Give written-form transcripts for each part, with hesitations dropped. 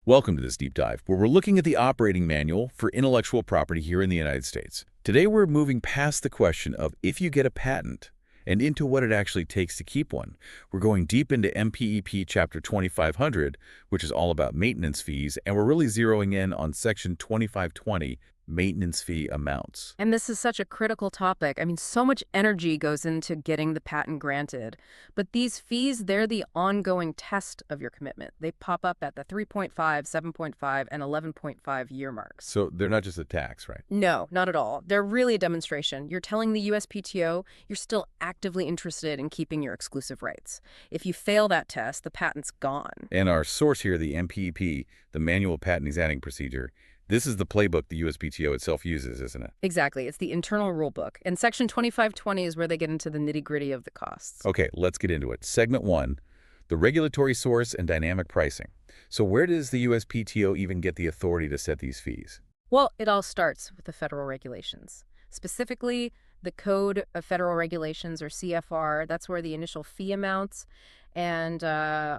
Welcome to this deep dive, where we're looking at the operating manual for intellectual property here in the United States. Today, we're moving past the question of if you get a patent and into what it actually takes to keep one. We're going deep into MPEP Chapter 2500, which is all about maintenance fees, and we're really zeroing in on Section 2520, maintenance fee amounts. And this is such a critical topic. I mean, so much energy goes into getting the patent granted. But these fees, they're the ongoing test of your commitment. They pop up at the 3.5, 7.5, and 11.5 year marks. So they're not just a tax, right? No, not at all. They're really a demonstration. You're telling the USPTO you're still actively interested in keeping your exclusive rights. If you fail that test, the patent's gone. And our source here, the MPEP, the Manual Patent Examining Procedure, this is the playbook the USPTO itself uses, isn't it? Exactly. It's the internal rule book. And Section 2520 is where they get into the nitty-gritty of the costs. Okay, let's get into it. Segment 1, the regulatory source and dynamic pricing. So where does the USPTO even get the authority to set these fees? Well, it all starts with the federal regulations. Specifically, the Code of Federal Regulations, or CFR. That's where the initial fee amounts and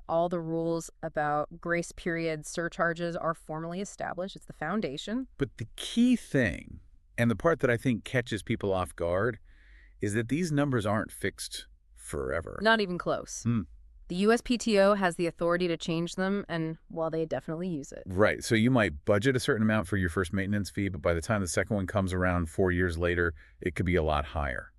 all the rules about grace period surcharges are formally established. It's the foundation. But the key thing, and the part that I think catches people off guard, is that these numbers aren't fixed forever. Not even close. The USPTO has the authority to change them, and, well, they definitely use it. Right, so you might budget a certain amount for your first maintenance fee, but by the time the second one comes around 4 years later, it could be a lot higher.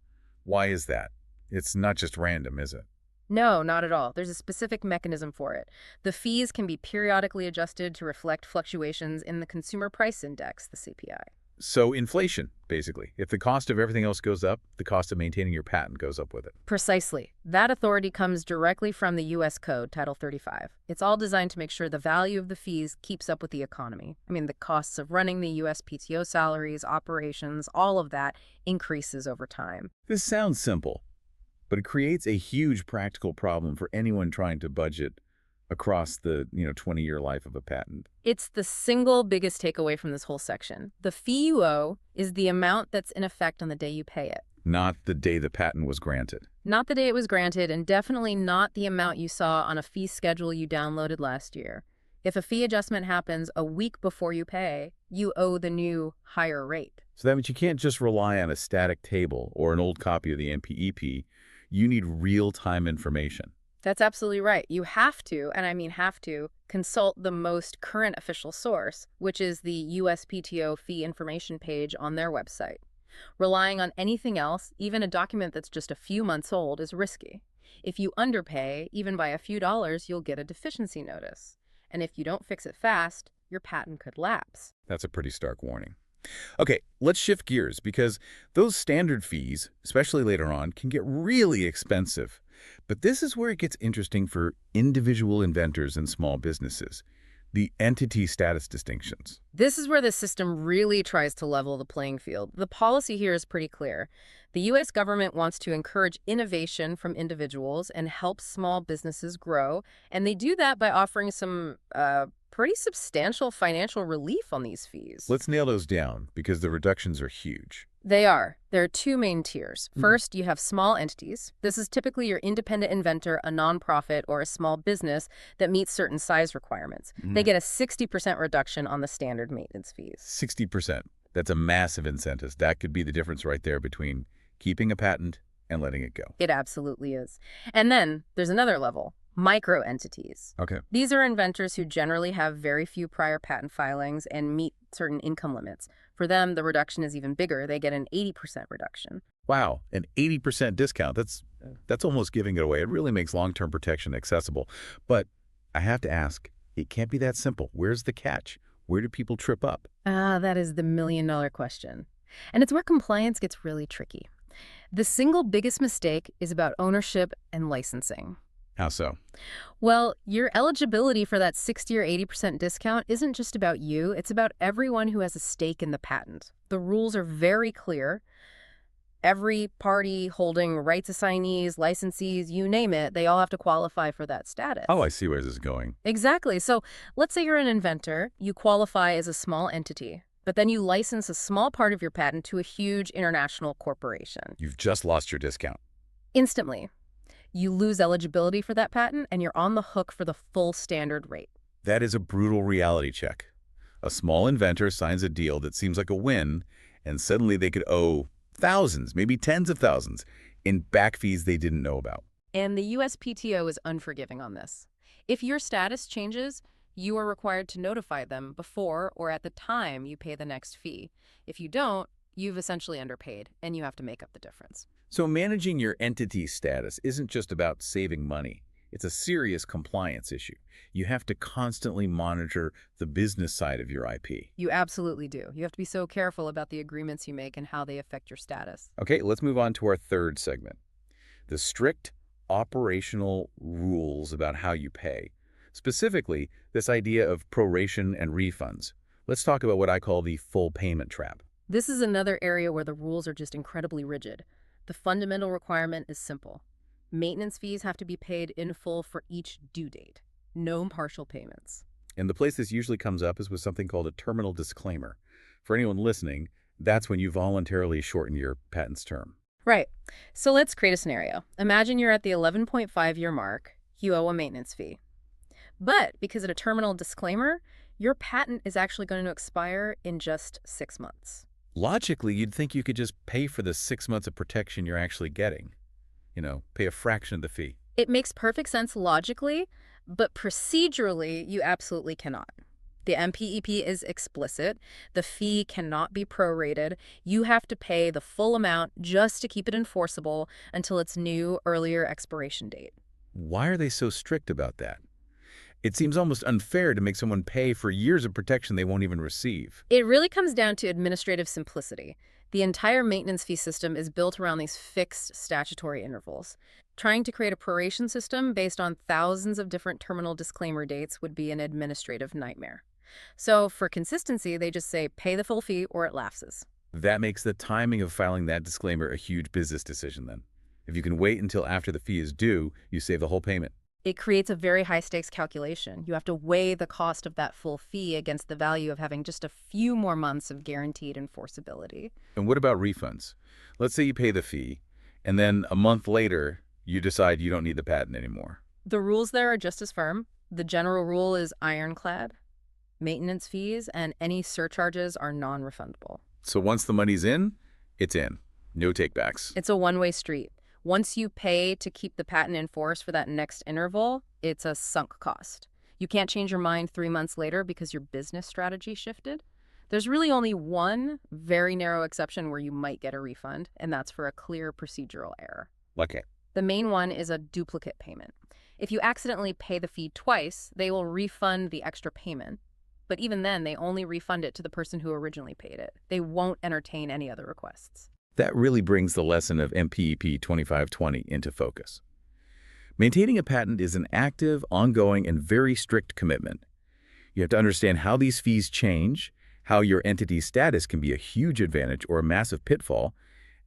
Why is that? It's not just random, is it? No, not at all. There's a specific mechanism for it. The fees can be periodically adjusted to reflect fluctuations in the Consumer Price Index, the CPI. So inflation, basically. If the cost of everything else goes up, the cost of maintaining your patent goes up with it. Precisely. That authority comes directly from the U.S. Code, Title 35. It's all designed to make sure the value of the fees keeps up with the economy. I mean, the costs of running the USPTO salaries, operations, all of that increases over time. This sounds simple, but it creates a huge practical problem for anyone trying to budget across the 20-year life of a patent. It's the single biggest takeaway from this whole section. The fee you owe is the amount that's in effect on the day you pay it. Not the day the patent was granted. Not the day it was granted, and definitely not the amount you saw on a fee schedule you downloaded last year. If a fee adjustment happens a week before you pay, you owe the new higher rate. So that means you can't just rely on a static table or an old copy of the MPEP. You need real-time information. That's absolutely right. You have to, and I mean have to, consult the most current official source, which is the USPTO fee information page on their website. Relying on anything else, even a document that's just a few months old, is risky. If you underpay, even by a few dollars, you'll get a deficiency notice. And if you don't fix it fast, your patent could lapse. That's a pretty stark warning. Okay, let's shift gears because those standard fees, especially later on, can get really expensive. But this is where it gets interesting for individual inventors and small businesses, the entity status distinctions. This is where the system really tries to level the playing field. The policy here is pretty clear. The U.S. government wants to encourage innovation from individuals and help small businesses grow, and they do that by offering some pretty substantial financial relief on these fees. Let's nail those down because the reductions are huge. They are. There are two main tiers. First, you have small entities. This is typically your independent inventor, a nonprofit, or a small business that meets certain size requirements. They get a 60% reduction on the standard maintenance fees. 60%. That's a massive incentive. That could be the difference right there between keeping a patent and letting it go. It absolutely is. And then there's another level. Micro entities. Okay. These are inventors who generally have very few prior patent filings and meet certain income limits. For them, the reduction is even bigger. They get an 80% reduction. Wow, an 80% discount. That's almost giving it away. It really makes long-term protection accessible. But I have to ask, it can't be that simple. Where's the catch? Where do people trip up? That is the million-dollar question. And it's where compliance gets really tricky. The single biggest mistake is about ownership and licensing. How so? Well, your eligibility for that 60 or 80% discount isn't just about you. It's about everyone who has a stake in the patent. The rules are very clear. Every party holding rights assignees, licensees, you name it, they all have to qualify for that status. Oh, I see where this is going. Exactly. So let's say you're an inventor. You qualify as a small entity, but then you license a small part of your patent to a huge international corporation. You've just lost your discount. Instantly. You lose eligibility for that patent, and you're on the hook for the full standard rate. That is a brutal reality check. A small inventor signs a deal that seems like a win, and suddenly they could owe thousands, maybe tens of thousands, in back fees they didn't know about. And the USPTO is unforgiving on this. If your status changes, you are required to notify them before or at the time you pay the next fee. If you don't, you've essentially underpaid, and you have to make up the difference. So managing your entity status isn't just about saving money. It's a serious compliance issue. You have to constantly monitor the business side of your IP. You absolutely do. You have to be so careful about the agreements you make and how they affect your status. Okay, let's move on to our third segment. The strict operational rules about how you pay. Specifically, this idea of proration and refunds. Let's talk about what I call the full payment trap. This is another area where the rules are just incredibly rigid. The fundamental requirement is simple. Maintenance fees have to be paid in full for each due date. No partial payments. And the place this usually comes up is with something called a terminal disclaimer. For anyone listening, that's when you voluntarily shorten your patent's term. Right. So let's create a scenario. Imagine you're at the 11.5-year mark. You owe a maintenance fee. But because of a terminal disclaimer, your patent is actually going to expire in just 6 months. Logically, you'd think you could just pay for the 6 months of protection you're actually getting. Pay a fraction of the fee. It makes perfect sense logically, but procedurally, you absolutely cannot. The MPEP is explicit. The fee cannot be prorated. You have to pay the full amount just to keep it enforceable until its new, earlier expiration date. Why are they so strict about that? It seems almost unfair to make someone pay for years of protection they won't even receive. It really comes down to administrative simplicity. The entire maintenance fee system is built around these fixed statutory intervals. Trying to create a proration system based on thousands of different terminal disclaimer dates would be an administrative nightmare. So for consistency, they just say pay the full fee or it lapses. That makes the timing of filing that disclaimer a huge business decision then. If you can wait until after the fee is due, you save the whole payment. It creates a very high-stakes calculation. You have to weigh the cost of that full fee against the value of having just a few more months of guaranteed enforceability. And what about refunds? Let's say you pay the fee, and then a month later, you decide you don't need the patent anymore. The rules there are just as firm. The general rule is ironclad. Maintenance fees and any surcharges are non-refundable. So once the money's in, it's in. No takebacks. It's a one-way street. Once you pay to keep the patent in force for that next interval, it's a sunk cost. You can't change your mind 3 months later because your business strategy shifted. There's really only one very narrow exception where you might get a refund, and that's for a clear procedural error. Okay. The main one is a duplicate payment. If you accidentally pay the fee twice, they will refund the extra payment. But even then, they only refund it to the person who originally paid it. They won't entertain any other requests. That really brings the lesson of MPEP 2520 into focus. Maintaining a patent is an active, ongoing, and very strict commitment. You have to understand how these fees change, how your entity's status can be a huge advantage or a massive pitfall,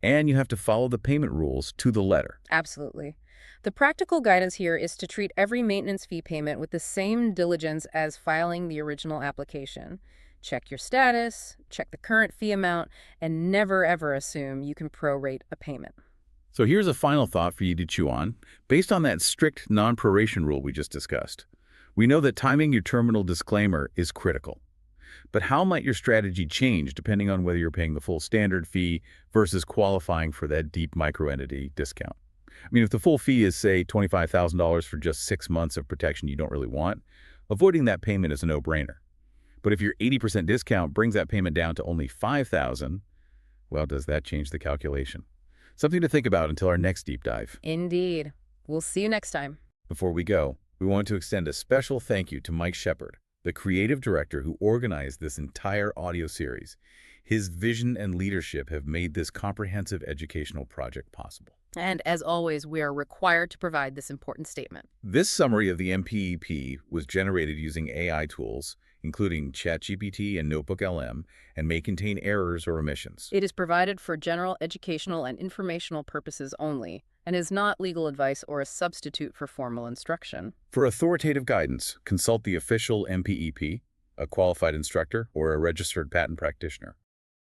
and you have to follow the payment rules to the letter. Absolutely. The practical guidance here is to treat every maintenance fee payment with the same diligence as filing the original application. Check your status, check the current fee amount, and never ever assume you can prorate a payment. So here's a final thought for you to chew on. Based on that strict non-proration rule we just discussed, we know that timing your terminal disclaimer is critical. But how might your strategy change depending on whether you're paying the full standard fee versus qualifying for that deep microentity discount? I mean, if the full fee is, say, $25,000 for just 6 months of protection you don't really want, avoiding that payment is a no-brainer. But if your 80% discount brings that payment down to only $5,000, well, does that change the calculation? Something to think about until our next deep dive. Indeed. We'll see you next time. Before we go, we want to extend a special thank you to Mike Shepard, the creative director who organized this entire audio series. His vision and leadership have made this comprehensive educational project possible. And as always, we are required to provide this important statement. This summary of the MPEP was generated using AI tools, including ChatGPT and NotebookLM, and may contain errors or omissions. It is provided for general educational and informational purposes only, and is not legal advice or a substitute for formal instruction. For authoritative guidance, consult the official MPEP, a qualified instructor, or a registered patent practitioner.